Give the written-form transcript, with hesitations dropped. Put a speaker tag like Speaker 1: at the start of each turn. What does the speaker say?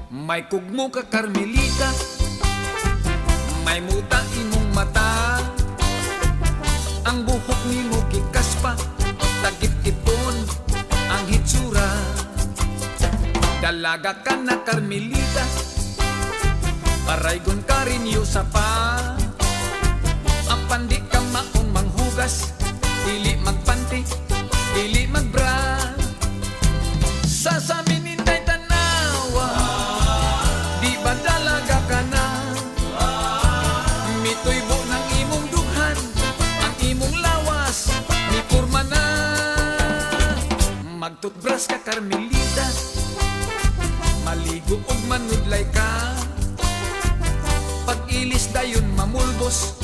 Speaker 1: May kugmo ka Carmelita, may muta imong mata, ang buhok nimo gikaspa, tagip-ipon ang hitsura. Dalaga ka na Carmelita, paraygon ka rin sa pa. Ang pandi ka maong manghugas, dili magpanti, dili magbra. Sasamin intay tanawa, di ba dalaga ka na? Mituybo ng imong dughan, ang imong lawas, ni kurma na. Magtutbras ka Carmelita, maligo og manudlay ka. Pag ilis dayon mamulbos,